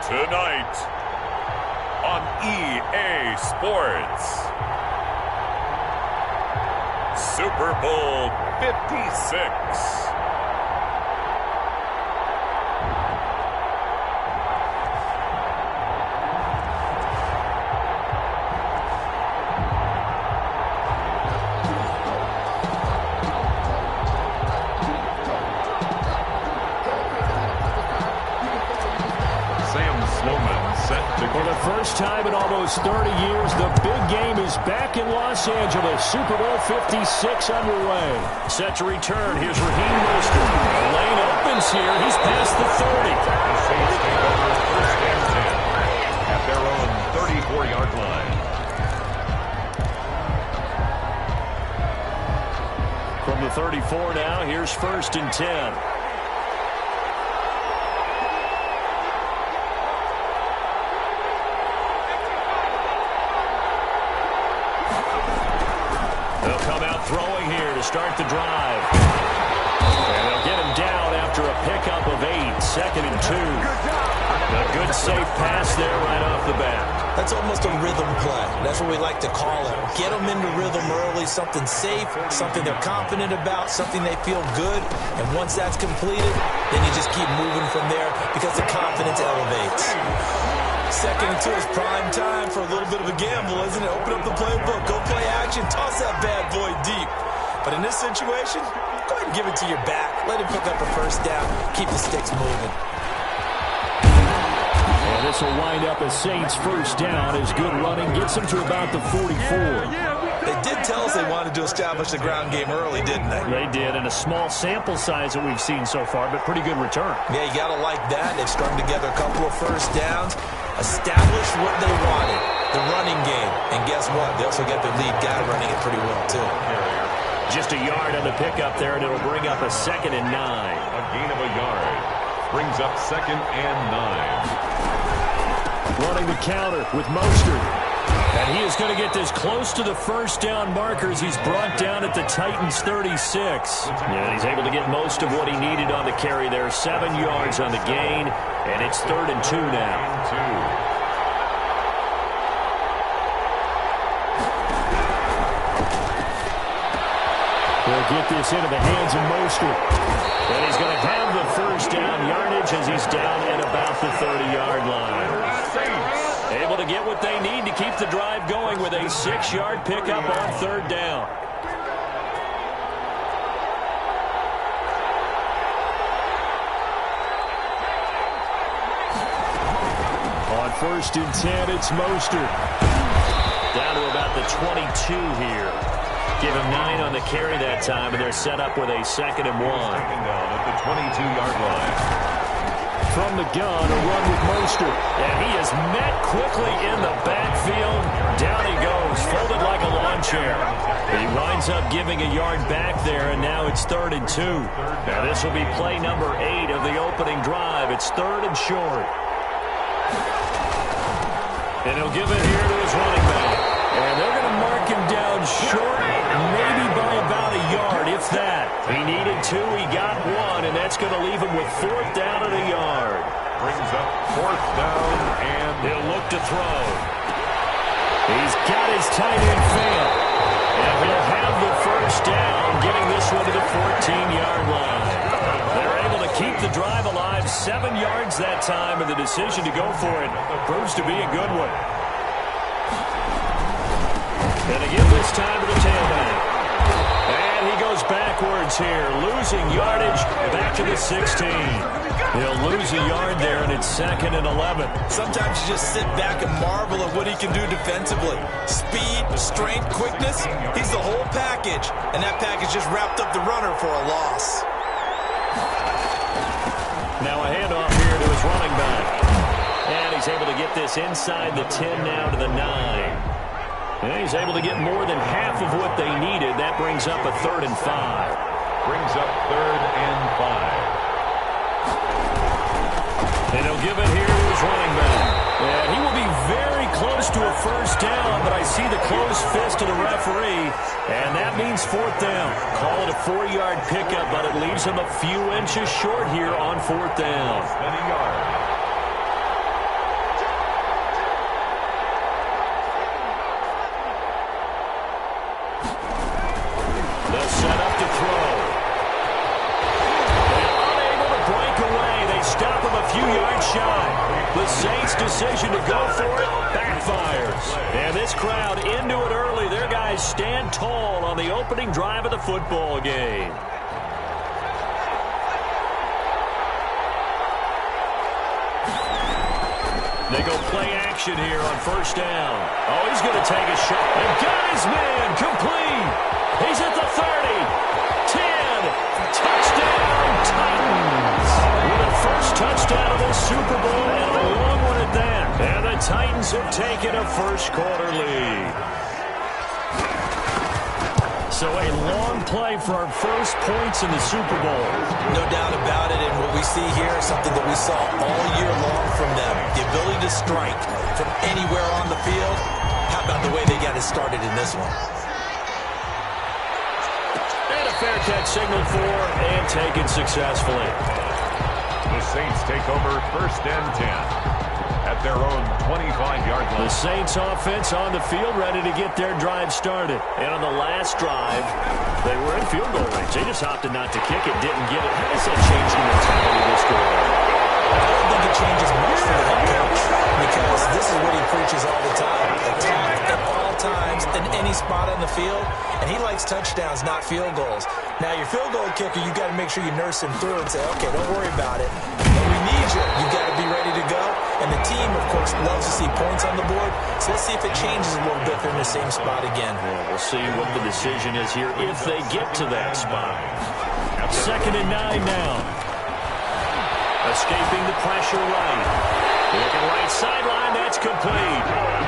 Tonight on EA Sports, Super Bowl 56. For the first time in almost 30 years, the big game is back in Los Angeles. Super Bowl 56 underway. Set to return. Here's Raheem Mostert. The lane opens here. He's past the 30. The Saints take over first and 10 at their own 34-yard line. From the 34 now, here's first and 10. Throwing here to start the drive. And they'll get him down after a pickup of 8. Second and 2. A good safe pass there right off the bat. That's almost a rhythm play. That's what we like to call it. Get them into rhythm early, something safe, something they're confident about, something they feel good. And once that's completed, then you just keep moving from there because the confidence elevates. Second and 2 is prime time for a little bit of a gamble, isn't it? Open up the playbook, go play action, toss that bad boy deep. But in this situation, go ahead and give it to your back. Let him pick up a first down. Keep the sticks moving. And this will wind up a Saints first down as good running gets them to about the 44. They did tell us they wanted to establish the ground game early, didn't they? They did, and a small sample size that we've seen so far, but pretty good return. Yeah, you got to like that. They've strung together a couple of first downs, established what they wanted, the running game. And guess what? They also got their lead guy running it pretty well, too. Just a yard on the pickup there, and it'll bring up a second and 9. A gain of a yard brings up second and 9. Running the counter with Mostert. And he is going to get this close to the first down markers. He's brought down at the Titans' 36. Yeah, he's able to get most of what he needed on the carry there. 7 yards on the gain, and it's 3rd and 2 now. They'll get this into the hands of Mostert. And he's going to have the first down yardage as he's down at about the 30-yard line. Able to get what they need to keep the drive going with a 6-yard pickup on 3rd down. On 1st and 10, it's Mostert. Down to about the 22 here. Give him 9 on the carry that time, and they're set up with a 2nd and 1. Second down at the 22-yard line. From the gun, a run with Mostert. And he is met quickly in the backfield. Down he goes, folded like a lawn chair. He winds up giving a yard back there, and now it's 3rd and 2. Now this will be play number 8 of the opening drive. It's 3rd and short. And he'll give it here to his running back. And they're going to mark him down short, maybe by about a yard, if that. He needed 2, he got 1, and that's going to leave him with 4th down and a yard. Brings up 4th down, and he'll look to throw. He's got his tight end fail. And he'll have the first down, getting this one to the 14-yard line. They're able to keep the drive alive, 7 yards that time, and the decision to go for it proves to be a good one. And again this time to the tailback. And he goes backwards here, losing yardage back to the 16. He'll lose a yard there, and it's 2nd and 11. Sometimes you just sit back and marvel at what he can do defensively. Speed, strength, quickness, he's the whole package. And that package just wrapped up the runner for a loss. Now a handoff here to his running back. And he's able to get this inside the 10 now to the 9. And he's able to get more than half of what they needed. That brings up a 3rd and 5. Brings up 3rd and 5. And he'll give it here to his running back. And he will be very close to a first down, but I see the closed fist of the referee, and that means 4th down. Call it a 4-yard pickup, but it leaves him a few inches short here on 4th down. shot. The Saints' decision to go for it backfires. And this crowd into it early. Their guys stand tall on the opening drive of the football game. They go play action here on first down. Oh, he's going to take a shot. And got his man complete. He's at the 30. 10. Touchdown, Titans. With a first touchdown of the Super Bowl and a long one at that. And the Titans have taken a first-quarter lead. So a long play for our first points in the Super Bowl. No doubt about it, and what we see here is something that we saw all year long from them. The ability to strike from anywhere on the field. How about the way they got it started in this one? And a fair catch signaled for and taken successfully. The Saints take over first and 10. At their own 25-yard line. The Saints offense on the field ready to get their drive started. And on the last drive, they were in field goal range. They just opted not to kick it, didn't get it. How does that change the mentality this go around? I don't think it changes much for the head coach because this is what he preaches all the time. Attack at all times in any spot on the field. And he likes touchdowns, not field goals. Now, your field goal kicker, you got to make sure you nurse him through and say, okay, don't worry about it. When we need you, you got to be ready to go. And the team, of course, loves to see points on the board. So let's see if it changes a little bit if they're in the same spot again. Well, we'll see what the decision is here if they get to that spot. 2nd and 9 now. Escaping the pressure right. Looking right sideline, that's complete.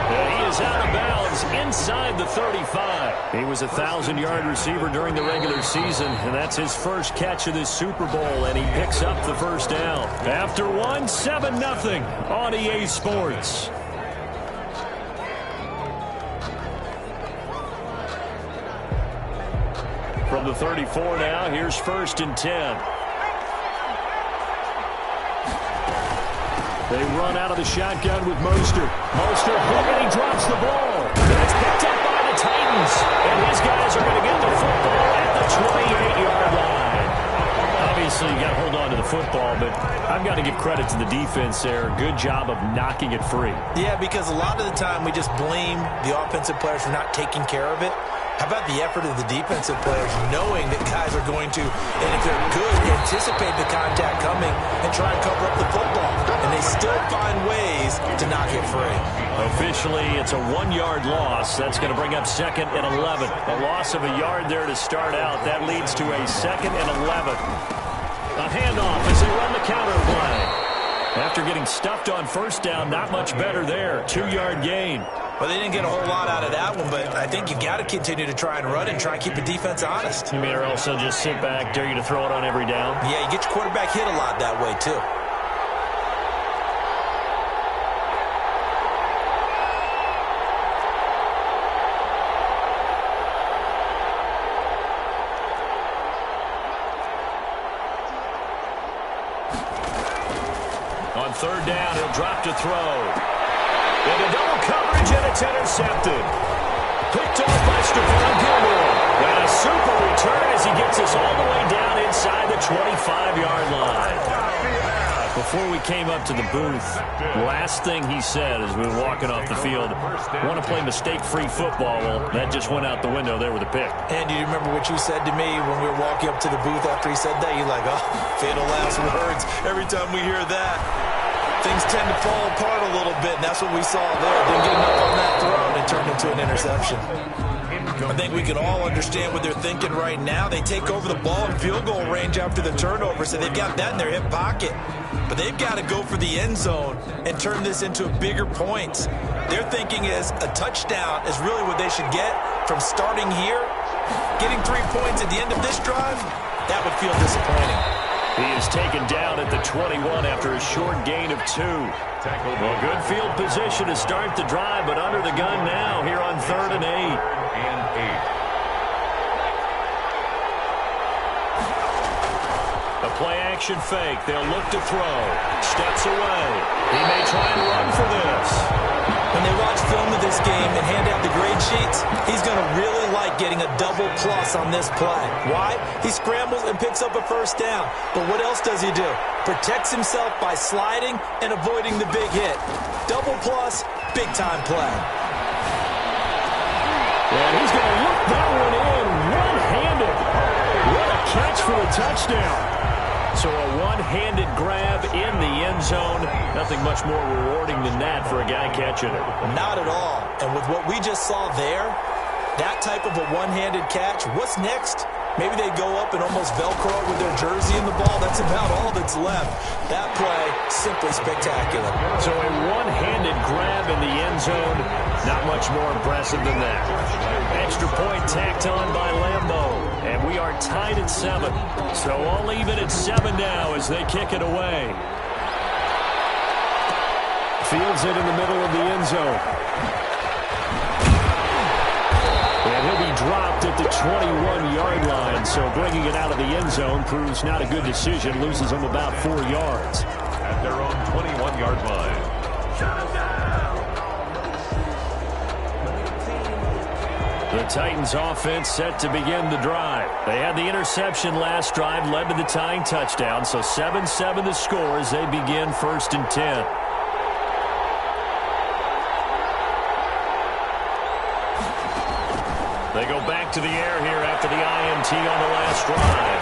And he is out of bounds inside the 35. He was a 1,000-yard receiver during the regular season, and that's his first catch of this Super Bowl, and he picks up the first down. After 7-0 on EA Sports. From the 34 now, here's 1st and 10. They run out of the shotgun with Mostert. Mostert, and he drops the ball. And it's picked up by the Titans. And his guys are going to get the football at the 28-yard line. Obviously, you got to hold on to the football, but I've got to give credit to the defense there. Good job of knocking it free. Yeah, because a lot of the time we just blame the offensive players for not taking care of it. How about the effort of the defensive players knowing that guys are going to, and if they're good, anticipate the contact coming and try and cover up the football. And they still find ways to knock it free. Officially, it's a 1-yard loss. That's going to bring up 2nd and 11. A loss of a yard there to start out. That leads to a 2nd and 11. A handoff as they run the counter play. After getting stuffed on first down, not much better there. 2-yard gain. Well, they didn't get a whole lot out of that one, but I think you got to continue to try and run and try and keep the defense honest. You mean or else they'll just sit back, dare you to throw it on every down? Yeah, you get your quarterback hit a lot that way, too. On 3rd down, he'll drop to throw. Into double coverage, and it's intercepted. Picked off by Stephon Gilmore. And a super return as he gets us all the way down inside the 25-yard line. Before we came up to the booth, last thing he said as we were walking off the field, want to play mistake-free football. Well, that just went out the window there with a pick. And do you remember what you said to me when we were walking up to the booth after he said that? You're like, oh, fatal last words. Every time we hear that, things tend to fall apart a little bit, and that's what we saw there. Didn't get enough on that throw, and it turned into an interception. I think we can all understand what they're thinking right now. They take over the ball in field goal range after the turnover, so they've got that in their hip pocket. But they've got to go for the end zone and turn this into bigger points. Their thinking is a touchdown is really what they should get from starting here. Getting 3 points at the end of this drive, that would feel disappointing. He is taken down at the 21 after a short gain of 2. Well, good field position to start the drive, but under the gun now here on 3rd and 8. A play-action fake. They'll look to throw. Steps away. He may try and run for this. When they watch film of this game and hand out the grade sheets, he's going to really like getting a double plus on this play. Why? He scrambles and picks up a first down. But what else does he do? Protects himself by sliding and avoiding the big hit. Double plus, big-time play. And he's going to look that one in one-handed. What a catch for the touchdown. So a one-handed grab in the end zone. Nothing much more rewarding than that for a guy catching it. Not at all. And with what we just saw there, that type of a one-handed catch, what's next? Maybe they go up and almost Velcro it with their jersey in the ball. That's about all that's left. That play, simply spectacular. So a one-handed grab in the end zone. Not much more impressive than that. Extra point tacked on by Lambeau. And we are tied at 7. So all even at 7 now as they kick it away. Fields it in the middle of the end zone. And he'll be dropped at the 21-yard line. So bringing it out of the end zone proves not a good decision. Loses him about 4 yards. At their own 21-yard line. The Titans offense set to begin the drive. They had the interception last drive, led to the tying touchdown. So 7-7 the score as they begin 1st and 10. They go back to the air here after the INT on the last drive.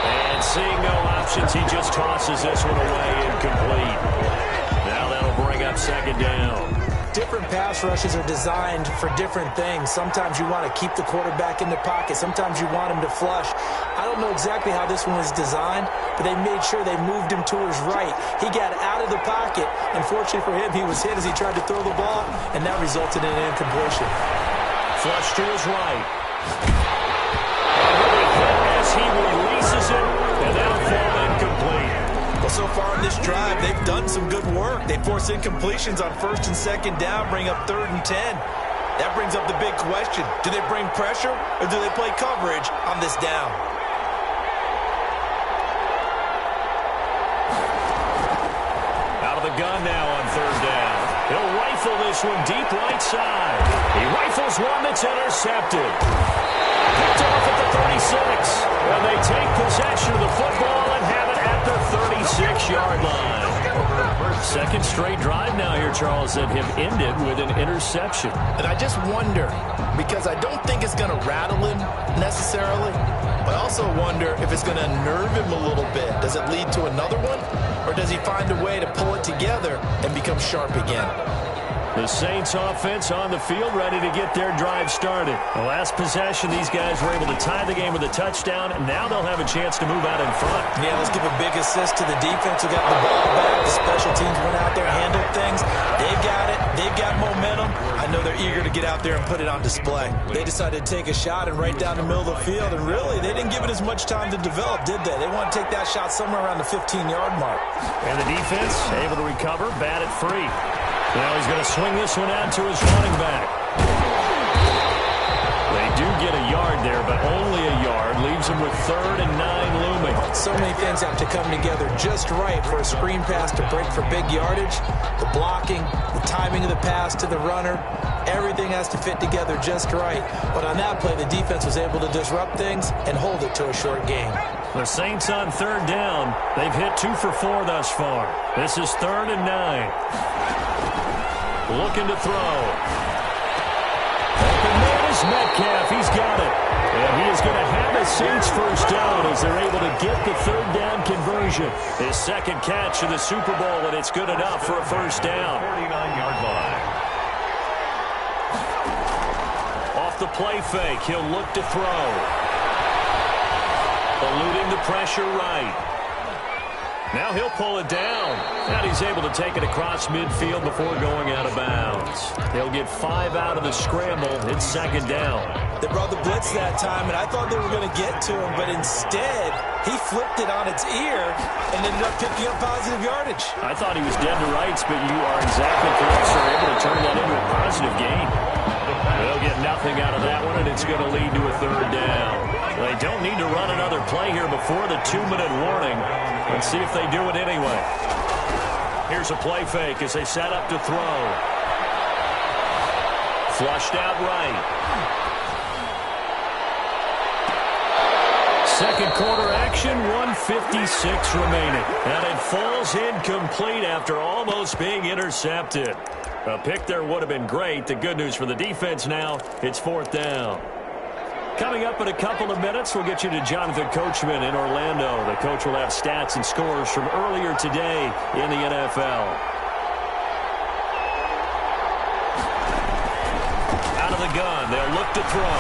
And seeing no options, he just tosses this one away incomplete. Now that'll bring up 2nd down. Different pass rushes are designed for different things. Sometimes you want to keep the quarterback in the pocket. Sometimes you want him to flush. I don't know exactly how this one was designed, but they made sure they moved him to his right. He got out of the pocket. Unfortunately for him, he was hit as he tried to throw the ball, and that resulted in an incompletion. Flush to his right. As he releases it, and that'll fall incomplete. Well, so far in this drive, they've done some good work. They force incompletions on 1st and 2nd down, bring up 3rd and 10. That brings up the big question. Do they bring pressure, or do they play coverage on this down? Out of the gun now on 3rd down. He'll rifle this one deep right side. He rifles one that's intercepted. Picked off at the 36. And they take possession of the football and have it at the 36-yard line. 2nd straight drive now here, Charles, that have ended with an interception. And I just wonder, because I don't think it's going to rattle him necessarily, but I also wonder if it's going to unnerve him a little bit. Does it lead to another one? Or does he find a way to pull it together and become sharp again? The Saints offense on the field ready to get their drive started. The last possession, these guys were able to tie the game with a touchdown, and now they'll have a chance to move out in front. Yeah, let's give a big assist to the defense who got the ball back. The special teams went out there, handled things. They've got it. They've got momentum. I know they're eager to get out there and put it on display. They decided to take a shot and right down the middle of the field, and really, they didn't give it as much time to develop, did they? They want to take that shot somewhere around the 15-yard mark. And the defense able to recover, bat it free. Now he's going to swing this one out to his running back. They do get a yard there, but only a yard. Leaves him with 3rd and 9 looming. So many things have to come together just right for a screen pass to break for big yardage. The blocking, the timing of the pass to the runner, everything has to fit together just right. But on that play, the defense was able to disrupt things and hold it to a short game. The Saints on 3rd down. They've hit 2 for 4 thus far. This is 3rd and 9. Looking to throw. Open man is Metcalf. He's got it. And he is going to have the Saints first down as they're able to get the 3rd down conversion. His 2nd catch of the Super Bowl, and it's good enough for a first down. 49-yard line. Off the play fake, he'll look to throw. Eluding the pressure right. Now he'll pull it down. And he's able to take it across midfield before going out of bounds. They'll get 5 out of the scramble. It's 2nd down. They brought the blitz that time, and I thought they were going to get to him, but instead, he flipped it on its ear and ended up picking up positive yardage. I thought he was dead to rights, but you are exactly correct, sir. Able to turn that into a positive gain. They'll get nothing out of that one, and it's going to lead to a 3rd down. They don't need to run another play here before the 2-minute warning. Let's see if they do it anyway. Here's a play fake as they set up to throw. Flushed out right. Second quarter action, 1:56 remaining. And it falls incomplete after almost being intercepted. A pick there would have been great. The good news for the defense now, it's 4th down. Coming up in a couple of minutes, we'll get you to Jonathan Coachman in Orlando. The coach will have stats and scores from earlier today in the NFL. Out of the gun, they'll look to throw.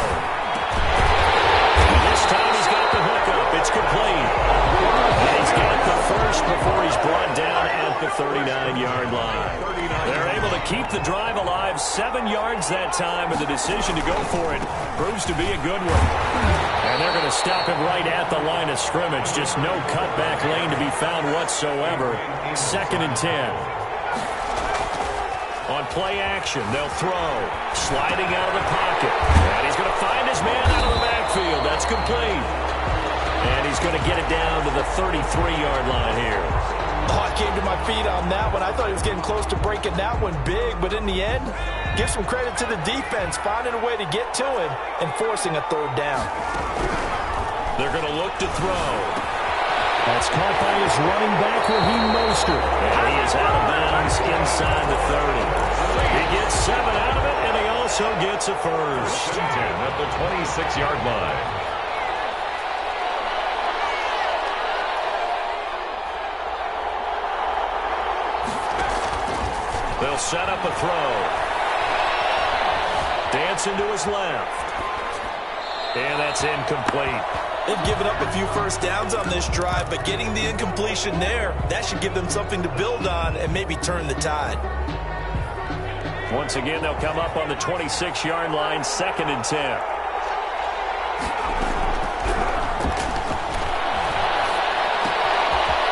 This time he's got the hookup. It's complete. And he's got the first before he's brought down at the 39-yard line. They're able to keep the drive alive, 7 yards that time, and the decision to go for it proves to be a good one. And they're going to stop him right at the line of scrimmage. Just no cutback lane to be found whatsoever. 2nd and 10. On play action, they'll throw. Sliding out of the pocket. And he's going to find his man out of the backfield. That's complete. And he's going to get it down to the 33-yard line here. Oh, I came to my feet on that one. I thought he was getting close to breaking that one big, but in the end, give some credit to the defense, finding a way to get to him and forcing a 3rd down. They're going to look to throw. That's caught by his running back, Raheem Mostert. And he is out of bounds inside the 30. He gets 7 out of it, and he also gets a first. 10 at the 26-yard line. They'll set up a throw. Dancing to his left. And that's incomplete. They've given up a few first downs on this drive, but getting the incompletion there, that should give them something to build on and maybe turn the tide. Once again, they'll come up on the 26-yard line, 2nd and 10.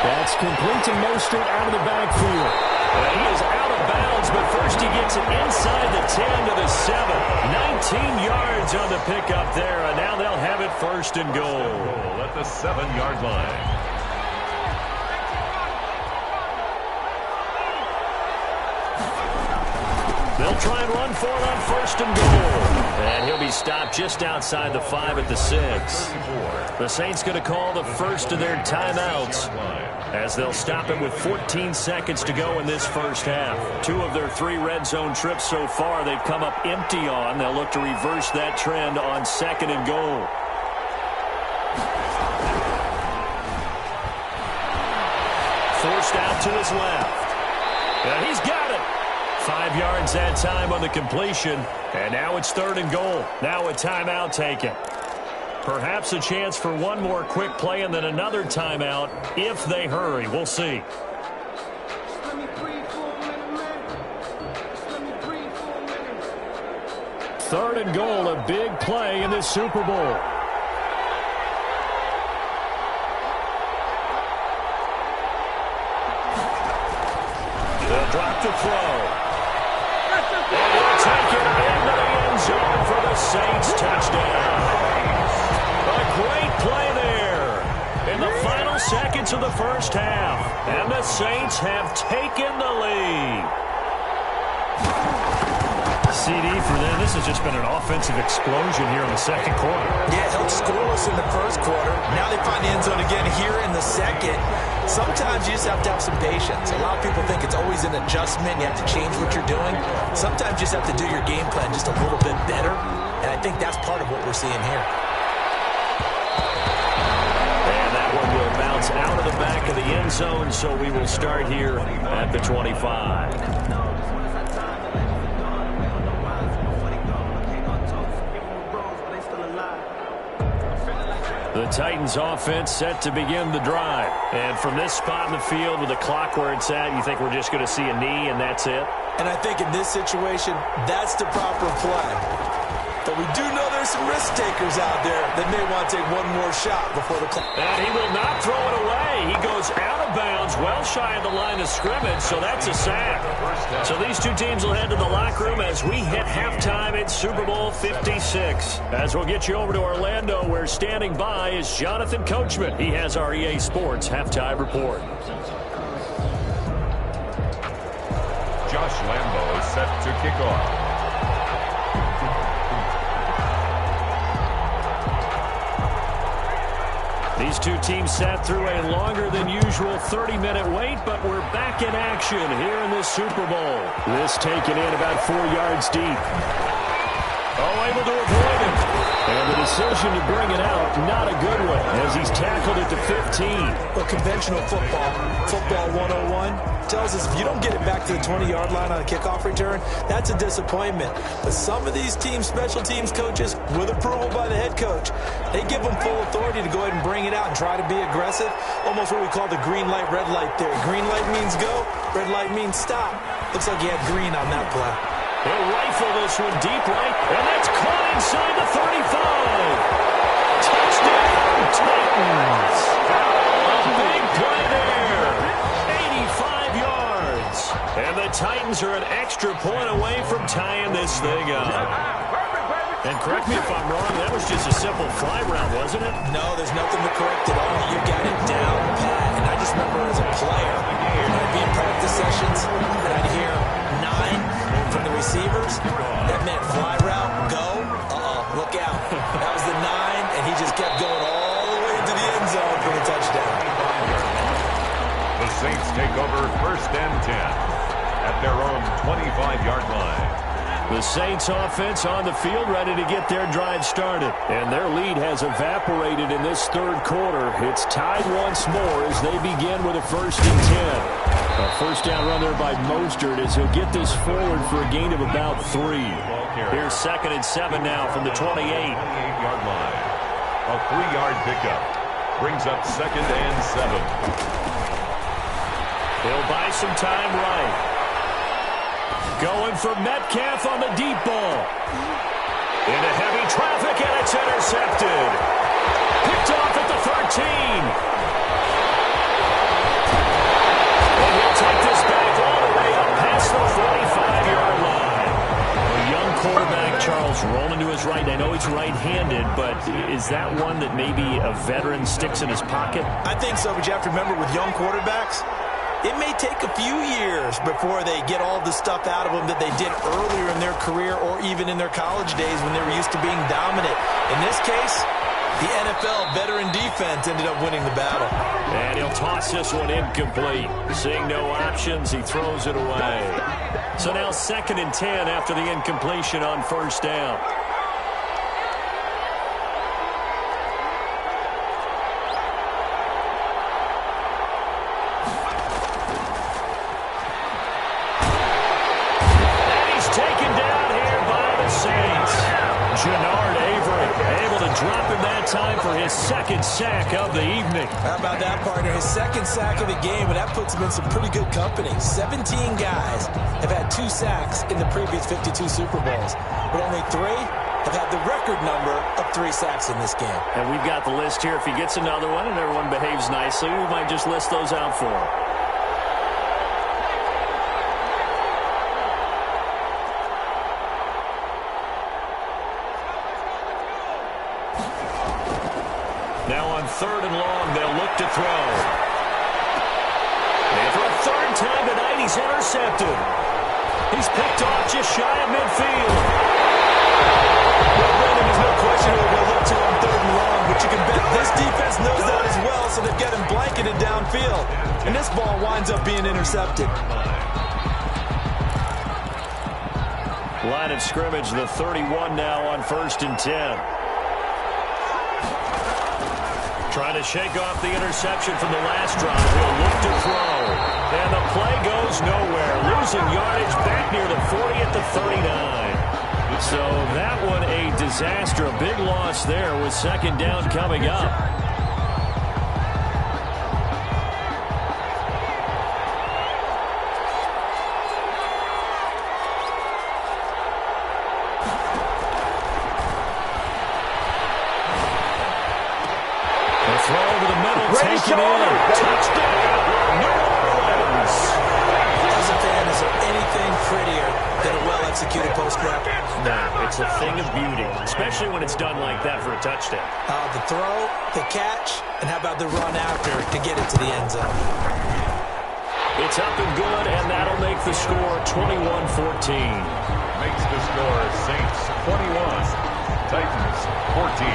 That's complete to Mostert out of the backfield. He is out of bounds, but first he gets it inside the 10 to the 7. 19 yards on the pickup there, and now they'll have it 1st and goal. At the 7-yard line. They'll try and run for it on 1st and goal. And he'll be stopped just outside the 5 at the 6. The Saints going to call the first of their timeouts, as they'll stop it with 14 seconds to go in this first half. 2 of their 3 red zone trips so far they've come up empty on. They'll look to reverse that trend on 2nd and goal. Forced out to his left. And he's got it. 5 yards that time on the completion. And now it's 3rd and goal. Now a timeout taken. Perhaps a chance for one more quick play and then another timeout if they hurry. We'll see. Third and goal, a big play in this Super Bowl. They'll drop to throw. And he'll take it into the end zone for the Saints touchdown. A great play there in the final seconds of the first half. And the Saints have taken the lead. CD for them. This has just been an offensive explosion here in the second quarter. Yeah, held scoreless in the first quarter. Now they find the end zone again here in the second. Sometimes you just have to have some patience. A lot of people think it's always an adjustment. You have to change what you're doing. Sometimes you just have to do your game plan just a little bit better. And I think that's part of what we're seeing here. And that one will bounce out of the back of the end zone, so we will start here at the 25. The Titans offense set to begin the drive. And from this spot in the field with the clock where it's at, you think we're just going to see a knee and that's it? And I think in this situation, that's the proper play. But we do know there's some risk takers out there that may want to take one more shot before the clock. And he will not throw it away. He goes out of bounds, well shy of the line of scrimmage, so that's a sack. So these two teams will head to the locker room as we hit halftime at Super Bowl 56. As we'll get you over to Orlando, where standing by is Jonathan Coachman. He has our EA Sports halftime report. Lambeau is set to kick off. These two teams sat through a longer than usual 30-minute wait, but we're back in action here in the Super Bowl. This taken in about 4 yards deep. Oh, able to avoid him. And the decision to bring it out, not a good one, as he's tackled it to 15. Well, conventional football 101, tells us if you don't get it back to the 20-yard line on a kickoff return, that's a disappointment. But some of these teams, special teams coaches, with approval by the head coach, they give them full authority to go ahead and bring it out and try to be aggressive, almost what we call the green light, red light theory. Green light means go, red light means stop. Looks like he had green on that play. He'll rifle this one deep right, and that's caught inside the 35. Touchdown, Titans. A big play there. 85 yards. And the Titans are an extra point away from tying this thing up. And correct me if I'm wrong, that was just a simple fly route, wasn't it? No, there's nothing to correct at all. You got it down pat. And I just remember as a player, I'd be in practice sessions, and I'd hear 9 from the receivers. That meant fly route, go, look out. That was the 9, and he just kept going all the way to the end zone for the touchdown. The Saints take over 1st and 10 at their own 25-yard line. The Saints offense on the field, ready to get their drive started. And their lead has evaporated in this third quarter. It's tied once more as they begin with a 1st and 10. A first down run there by Mostert as he'll get this forward for a gain of about 3. Here's 2nd and 7 now from the 28. 28-yard line. A 3-yard pickup brings up 2nd and 7. He'll buy some time right. Going for Metcalf on the deep ball. Into heavy traffic, and it's intercepted. Picked off at the 13. And he'll take this back all the way up past the 45-yard line. A young quarterback, Charles, rolling to his right. I know he's right-handed, but is that one that maybe a veteran sticks in his pocket? I think so, but you have to remember with young quarterbacks, it may take a few years before they get all the stuff out of them that they did earlier in their career or even in their college days when they were used to being dominant. In this case, the NFL veteran defense ended up winning the battle. And he'll toss this one incomplete. Seeing no options, he throws it away. So now 2nd and 10 after the incompletion on 1st down. Drop him that time for his 2nd sack of the evening. How about that, partner? His 2nd sack of the game, and that puts him in some pretty good company. 17 guys have had 2 sacks in the previous 52 Super Bowls, but only 3 have had the record number of 3 sacks in this game. And we've got the list here. If he gets another one and everyone behaves nicely, we might just list those out for him. Now on 3rd and long, they'll look to throw. And for a 3rd time tonight, he's intercepted. He's picked off just shy of midfield. Well, Brandon, there's no question who we're going to look to on 3rd and long, but you can bet this defense knows that as well, so they've got him blanketed downfield. And this ball winds up being intercepted. Line of scrimmage, the 31 now on 1st and 10. Trying to shake off the interception from the last drive. He'll look to throw. And the play goes nowhere. Losing yardage back near the 40 at the 39. So that one a disaster. A big loss there with 2nd down coming up. Throw over the middle, taken in. Touchdown, New Orleans. As a fan, is there anything prettier than a well-executed post-grab? No, it's a thing of beauty, especially when it's done like that for a touchdown. The throw, the catch, and how about the run after to get it to the end zone? It's up and good, and that'll make the score 21-14. Makes the score Saints 21, Titans 14.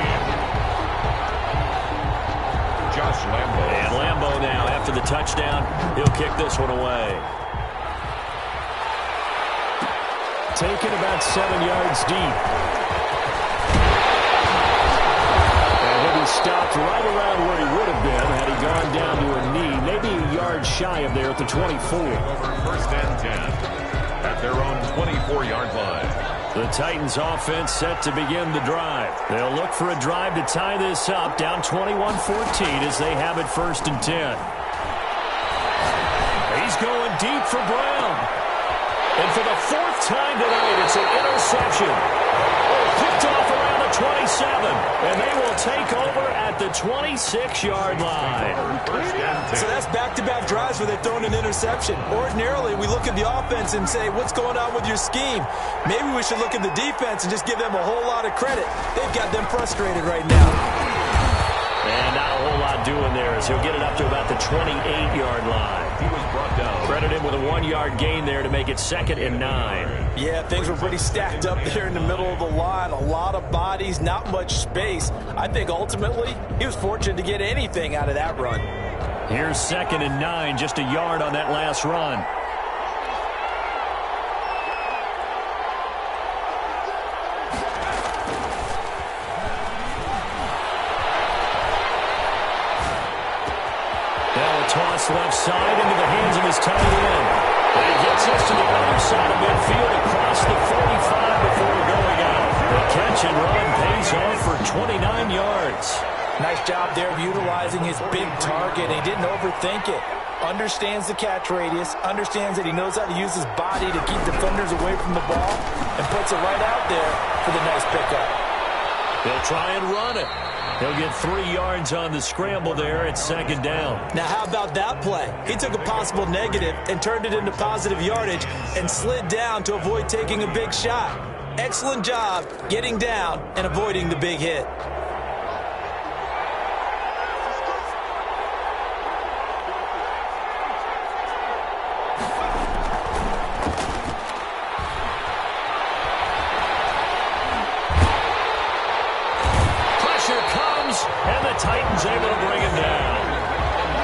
Josh Lambo. And Lambo now, after the touchdown, he'll kick this one away. Taken about 7 yards deep. And he'll be stopped right around where he would have been had he gone down to a knee, maybe a yard shy of there at the 24. First and 10 at their own 24-yard line. The Titans offense set to begin the drive. They'll look for a drive to tie this up, down 21-14 as they have it first and 10. He's going deep for Brown. And for the 4th time tonight, it's an interception. Picked off around the 27, and they will take over at the 26-yard line. So that's back-to-back drives where they've thrown an interception. Ordinarily, we look at the offense and say, what's going on with your scheme? Maybe we should look at the defense and just give them a whole lot of credit. They've got them frustrated right now. And not a whole lot doing there as he'll get it up to about the 28-yard line. He was brought down. Credit him with a 1-yard gain there to make it 2nd and 9. Yeah, things were pretty stacked up there in the middle of the line. A lot of bodies, not much space. I think ultimately he was fortunate to get anything out of that run. Here's 2nd and 9, just a yard on that last run. Toss left side into the hands of his tight end. And he gets us to the other side of midfield across the 45 before going out. The catch and run pays off for 29 yards. Nice job there of utilizing his big target. He didn't overthink it. Understands the catch radius, understands that he knows how to use his body to keep defenders away from the ball, and puts it right out there for the nice pickup. They'll try and run it. He'll get 3 yards on the scramble there at 2nd down. Now, how about that play? He took a possible negative and turned it into positive yardage and slid down to avoid taking a big shot. Excellent job getting down and avoiding the big hit. And the Titans able to bring him down.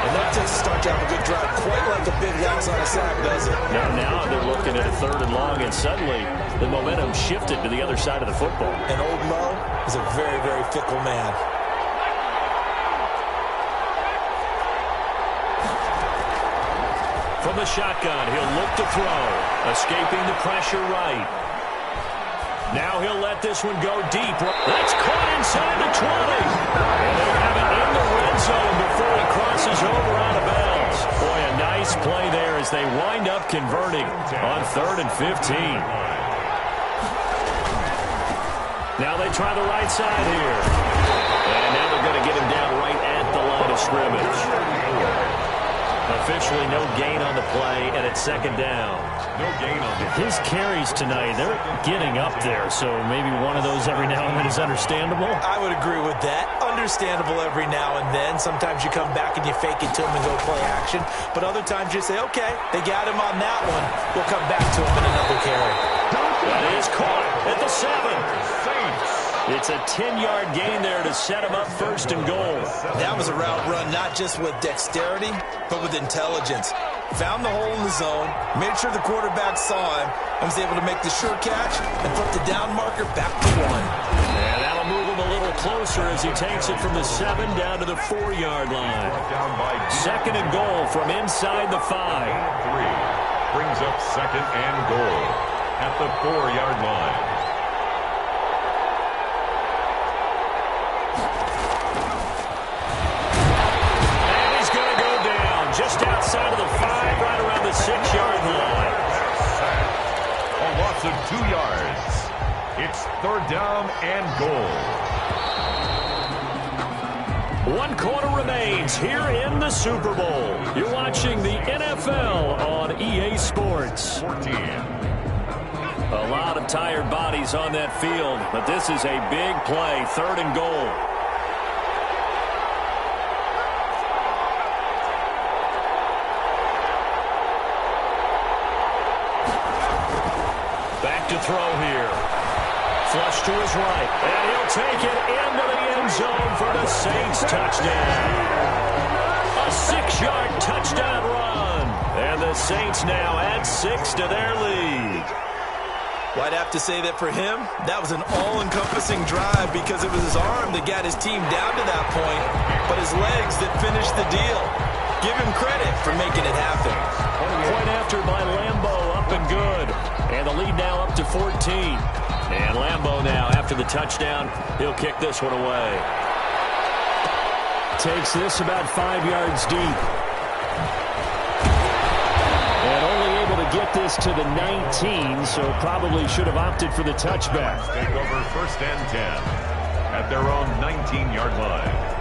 And that takes a start to have a good drive, quite like a big loss on a sack, does it? Now they're looking at a 3rd and long, and suddenly the momentum shifted to the other side of the football. And old Mo is a very, very fickle man. From the shotgun, he'll look to throw, escaping the pressure right. Now he'll let this one go deep. That's caught inside the 20. And they have it in the red zone before he crosses over out of bounds. Boy, a nice play there as they wind up converting on 3rd and 15. Now they try the right side here. And now they're going to get him down right at the line of scrimmage. Officially no gain on the play, and it's 2nd down. No gain on the His carries tonight, they're getting up there, so maybe one of those every now and then is understandable. I would agree with that. Understandable every now and then. Sometimes you come back and you fake it to him and go play action. But other times you say, okay, they got him on that one. We'll come back to him in another carry. That is caught at the 7. It's a 10-yard gain there to set him up 1st and goal. That was a route run not just with dexterity, but with intelligence. Found the hole in the zone, made sure the quarterback saw him, and was able to make the sure catch and put the down marker back to 1. And that'll move him a little closer as he takes it from the 7 down to the 4-yard line. 2nd and goal from inside the 5. 3 brings up 2nd and goal at the 4-yard line. Just outside of the 5, right around the 6-yard line. A loss of 2 yards. It's 3rd down and goal. 1 quarter remains here in the Super Bowl. You're watching the NFL on EA Sports. 14. A lot of tired bodies on that field, but this is a big play, 3rd and goal. throw here. Flush to his right, and he'll take it into the end zone for the Saints touchdown. A 6-yard touchdown run, and the Saints now add 6 to their lead. Well, I'd have to say that for him, that was an all-encompassing drive because it was his arm that got his team down to that point, but his legs that finished the deal. Give him credit for making it happen. Point after by Lambeau, up and good. And the lead now up to 14. And Lambeau now, after the touchdown, he'll kick this one away. Takes this about 5 yards deep. And only able to get this to the 19, so probably should have opted for the touchback. Take over 1st and 10 at their own 19-yard line.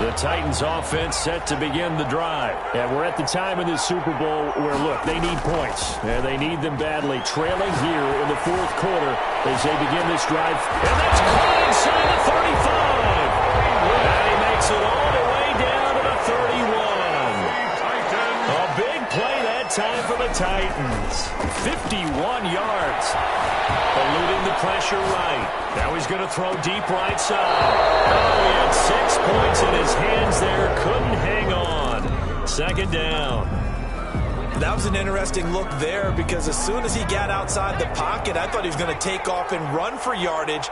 The Titans offense set to begin the drive. And we're at the time in this Super Bowl where, look, they need points. And they need them badly. Trailing here in the 4th quarter as they begin this drive. And that's caught inside the 35. And he makes it all the way down to the 31. A big play that time for the Titans. 51 yards. Eluding the pressure right. Now he's going to throw deep right side. Oh, he had 6 points in his hands there. Couldn't hang on. 2nd down. That was an interesting look there because as soon as he got outside the pocket, I thought he was going to take off and run for yardage.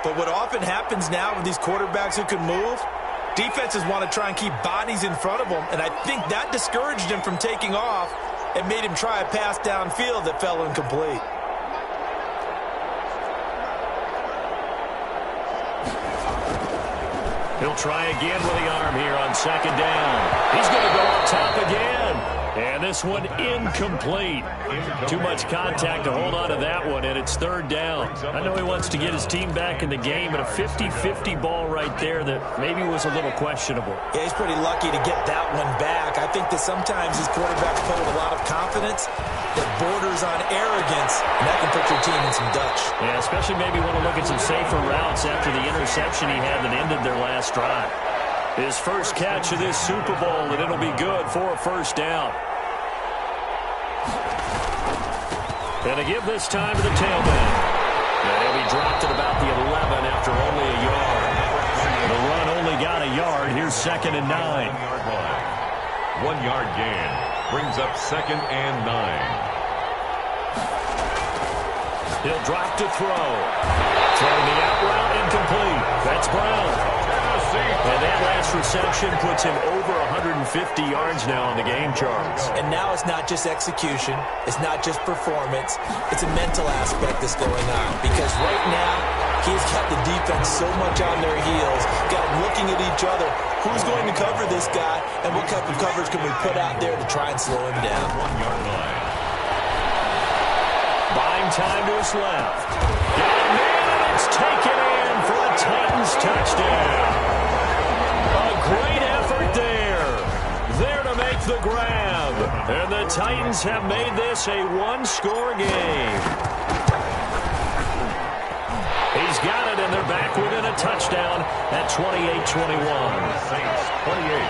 But what often happens now with these quarterbacks who can move, defenses want to try and keep bodies in front of them. And I think that discouraged him from taking off and made him try a pass downfield that fell incomplete. He'll try again with the arm here on 2nd down. He's going to go up top again. And this one incomplete. Too much contact to hold on to that one, and it's 3rd down. I know he wants to get his team back in the game, but a 50-50 ball right there that maybe was a little questionable. Yeah, he's pretty lucky to get that one back. I think that sometimes these quarterbacks play with a lot of confidence that borders on arrogance, and that can put your team in some Dutch. Yeah, especially maybe want to look at some safer routes after the interception he had that ended their last drive. His first catch of this Super Bowl, and it'll be good for a 1st down. And to give this time to the tailback. And he'll be dropped at about the 11 after only a yard. The run only got a yard. Here's 2nd and 9. 1-yard gain brings up 2nd and 9. He'll drop to throw. Throwing the out route incomplete. That's Brown. And that last reception puts him over 150 yards now on the game charts. And now it's not just execution. It's not just performance. It's a mental aspect that's going on. Because right now, he's got the defense so much on their heels, got them looking at each other. Who's going to cover this guy, and what type of coverage can we put out there to try and slow him down? 1-yard line. Buying time to his left. Got a man, and it's taken in for a Titans touchdown. A great effort there. There to make the grab. And the Titans have made this a 1-score game. He's got it, and they're back within a touchdown at 28-21. Saints 28,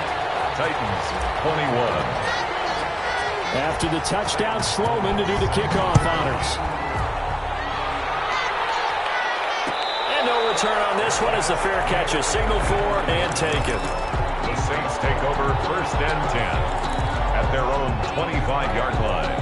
Titans 21. After the touchdown, Sloman to do the kickoff honors. And no return on this one as the fair catch is signaled for and taken. The Saints take over 1st and 10 at their own 25-yard line.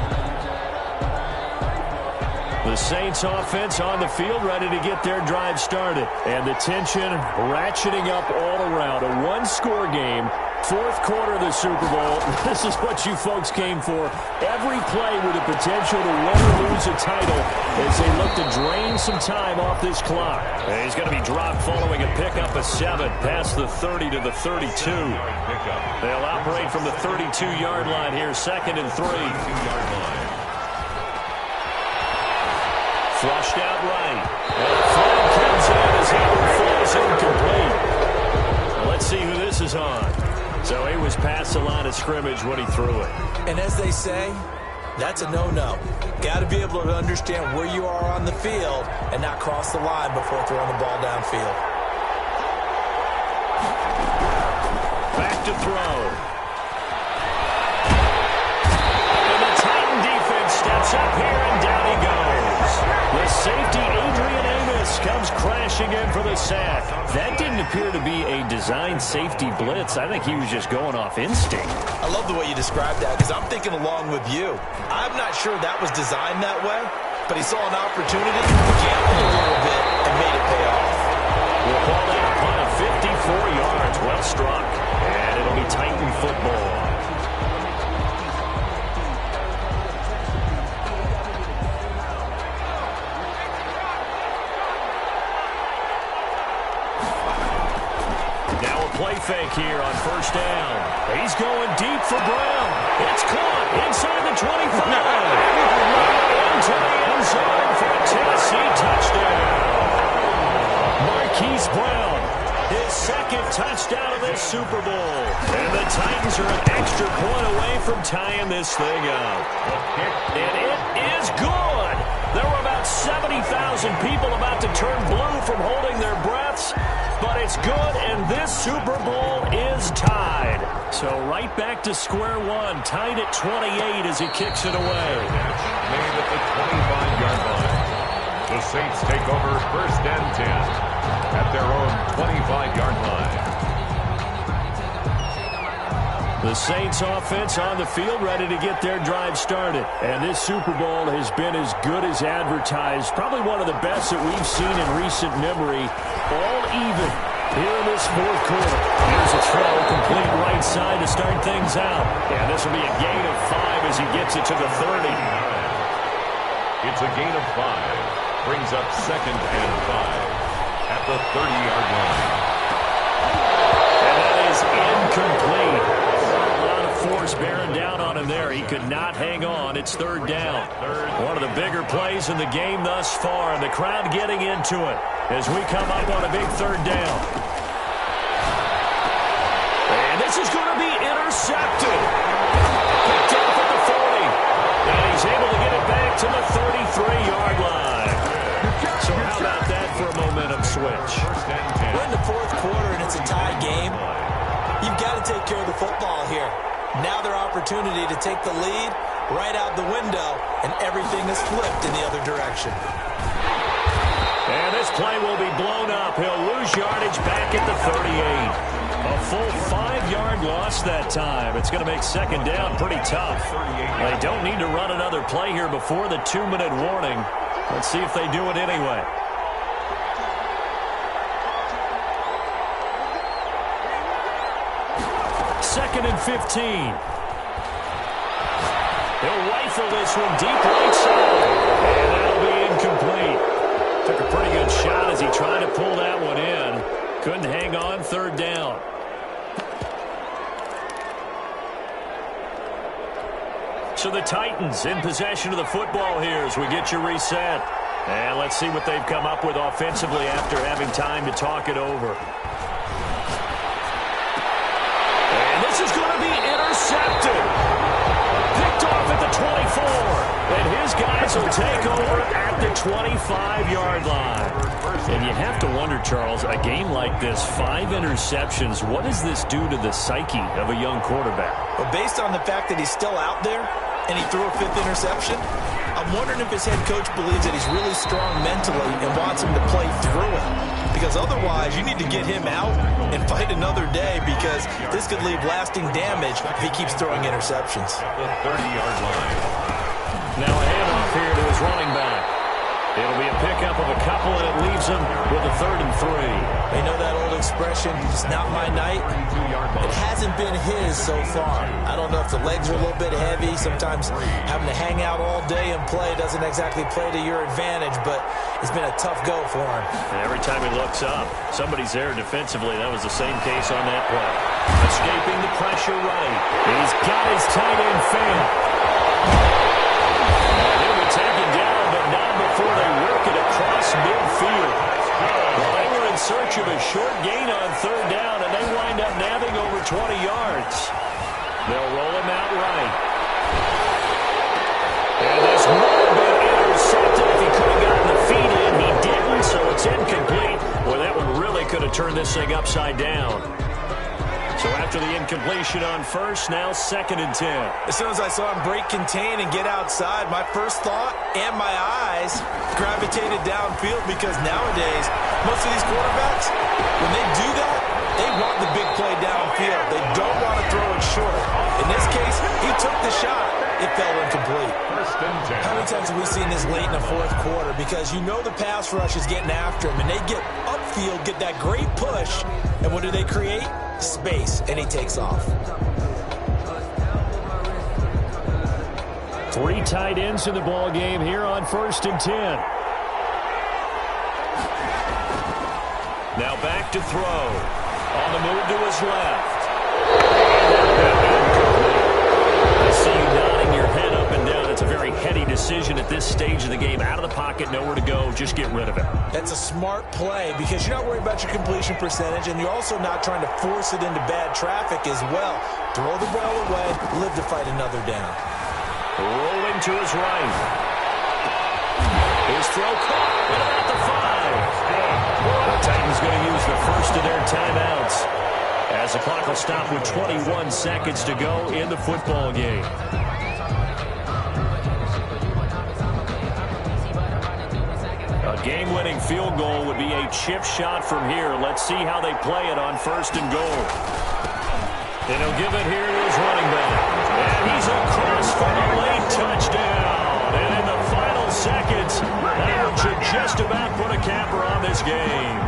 The Saints offense on the field ready to get their drive started. And the tension ratcheting up all around. A 1-score game. 4th quarter of the Super Bowl. This is what you folks came for. Every play with the potential to win or lose a title as they look to drain some time off this clock. And he's going to be dropped following a pickup of 7 past the 30 to the 32. They'll operate from the 32-yard line here, 2nd and 3. Flushed out right. And the flag comes in as Hayward falls incomplete. Well, let's see who this is on. So he was past the line of scrimmage when he threw it. And as they say, that's a no-no. Got to be able to understand where you are on the field and not cross the line before throwing the ball downfield. Back to throw. And the Titan defense steps up here, and down he goes. comes crashing in for the sack. That didn't appear to be a designed safety blitz. I think he was just going off instinct. I love the way you described that because I'm thinking along with you. I'm not sure that was designed that way, but he saw an opportunity, gambled a little bit, and made it pay off. We'll call that a punt of 54 yards. Well struck. And it'll be Titan football. Play fake here on first down. He's going deep for Brown. It's caught inside the 25. Into the end zone for a Tennessee touchdown. Marquise Brown, his second touchdown of this Super Bowl. And the Titans are an extra point away from tying this thing up. And it is good. There were about 70,000 people about to turn blue from holding their breaths. But it's good, and this Super Bowl is tied. So right back to square one, tied at 28 as he kicks it away. Made at the 25-yard line. The Saints take over first and 10 at their own 25-yard line. The Saints offense on the field, ready to get their drive started. And this Super Bowl has been as good as advertised. Probably one of the best that we've seen in recent memory. All even here in this fourth quarter. Here's a throw, complete right side to start things out. And this will be a gain of 5 as he gets it to the 30. It's a gain of 5. Brings up second and 5 at the 30-yard line. And that is incomplete. Force bearing down on him there. He could not hang on. It's third down. One of the bigger plays in the game thus far, and the crowd getting into it as we come up on a big third down. And this is going to be intercepted. Picked off at the 40. And he's able to get it back to the 33-yard line. So how about that for a momentum switch? We're in the fourth quarter, and it's a tie game. You've got to take care of the football here. Now their opportunity to take the lead right out the window, and everything is flipped in the other direction. And this play will be blown up. He'll lose yardage back at the 38. A full 5-yard loss that time. It's going to make second down pretty tough. They don't need to run another play here before the 2-minute warning. Let's see if they do it anyway. Second and 15. He'll rifle this one deep right side. And that'll be incomplete. Took a pretty good shot as he tried to pull that one in. Couldn't hang on, third down. So the Titans in possession of the football here as we get you reset. And let's see what they've come up with offensively after having time to talk it over. This is going to be intercepted. Picked off at the 24. And his guys will take over at the 25-yard line. And you have to wonder, Charles, a game like this, 5 interceptions, what does this do to the psyche of a young quarterback? But based on the fact that he's still out there and he threw a 5th interception, I'm wondering if his head coach believes that he's really strong mentally and wants him to play through it. Because otherwise, you need to get him out and fight another day because this could leave lasting damage if he keeps throwing interceptions. The 30-yard line. Now a handoff here to his running back. It'll be a pickup of a couple, and it leaves him with a 3rd and 3. They know that old expression, it's not my night. It hasn't been his so far. I don't know if the legs are a little bit heavy. Sometimes having to hang out all day and play doesn't exactly play to your advantage, but it's been a tough go for him. And every time he looks up, somebody's there defensively. That was the same case on that play. Escaping the pressure right. He's got his tight end fan. He'll be taken down, but not before they work it across midfield. Well, they were in search of a short gain on third down, and they wind up nabbing over 20 yards. They'll roll him out right. And this would have been intercepted if he could have gotten the feet in. He didn't, so it's incomplete. Well, that one really could have turned this thing upside down. So after the incompletion on first, now 2nd and 10. As soon as I saw him break contain and get outside, my first thought and my eyes gravitated downfield because nowadays, most of these quarterbacks, when they do that, they want the big play downfield. They don't want to throw it short. In this case, he took the shot. It fell incomplete. 1st and 10. How many times have we seen this late in the fourth quarter? Because you know the pass rush is getting after him, and they get upfield, get that great push, and what do they create? Space, and he takes off. 3 tight ends in the ball game here on 1st and 10. Now back to throw. On the move to his left. I see you nodding your head up and down. It's a very heady decision at this stage of the game. Out of the pocket, nowhere to go. Just get rid of it. That's a smart play because you're not worried about your completion percentage, and you're also not trying to force it into bad traffic as well. Throw the ball away, live to fight another down. Rolling to his right. His throw caught at about the 5. The Titans going to use the first of their timeouts as the clock will stop with 21 seconds to go in the football game. A game-winning field goal would be a chip shot from here. Let's see how they play it on 1st and goal. And he'll give it here to his running back. And he's across for a late touchdown. And in the final seconds, that one should just about put a capper on this game.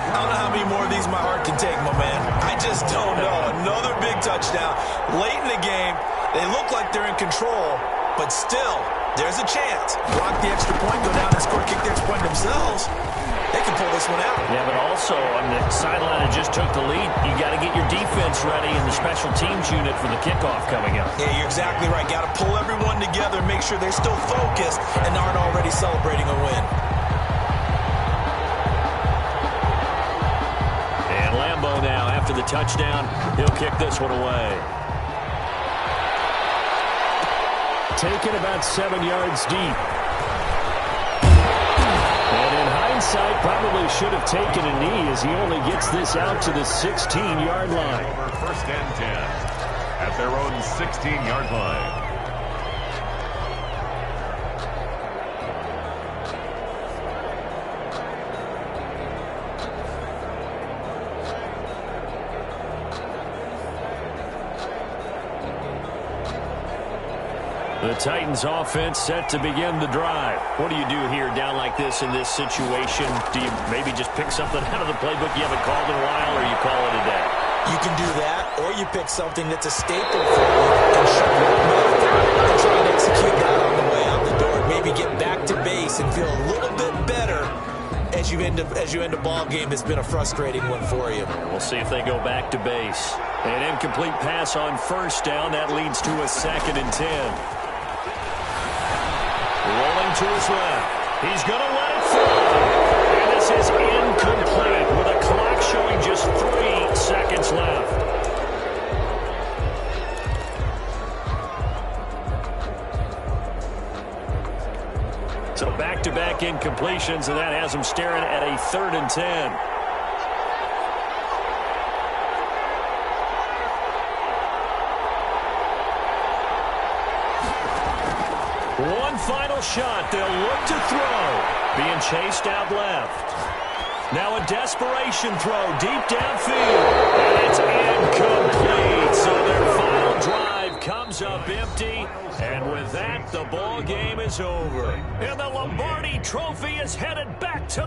I don't know how many more of these my heart can take, my man. I just don't know. Another big touchdown. Late in the game, they look like they're in control, but still, there's a chance. Block the extra point, go down and score, kick the extra point themselves. They can pull this one out. Yeah, but also on the sideline that just took the lead, you got to get your defense ready and the special teams unit for the kickoff coming up. Yeah, you're exactly right. Got to pull everyone together, make sure they're still focused and aren't already celebrating a win. And Lambeau now, after the touchdown, he'll kick this one away. Taken about 7 yards deep. And in hindsight, probably should have taken a knee as he only gets this out to the 16-yard line. Over 1st and 10 at their own 16-yard line. The Titans offense set to begin the drive. What do you do here down like this in this situation? Do you maybe just pick something out of the playbook you haven't called in a while, or you call it a day? You can do that, or you pick something that's a staple for you and shut your mouth and try and execute that on the way out the door. Maybe get back to base and feel a little bit better as you end a ball game that's been a frustrating one for you. We'll see if they go back to base. An incomplete pass on 1st down. That leads to a 2nd and 10. Rolling to his left. He's going to let it fly. And this is incomplete with a clock showing just 3 seconds left. So back-to-back incompletions, and that has him staring at a 3rd and 10. One final shot. They'll look to throw. Being chased out left. Now a desperation throw deep downfield. And it's incomplete. So their final drive comes up empty. And with that, the ball game is over. And the Lombardi Trophy is headed back to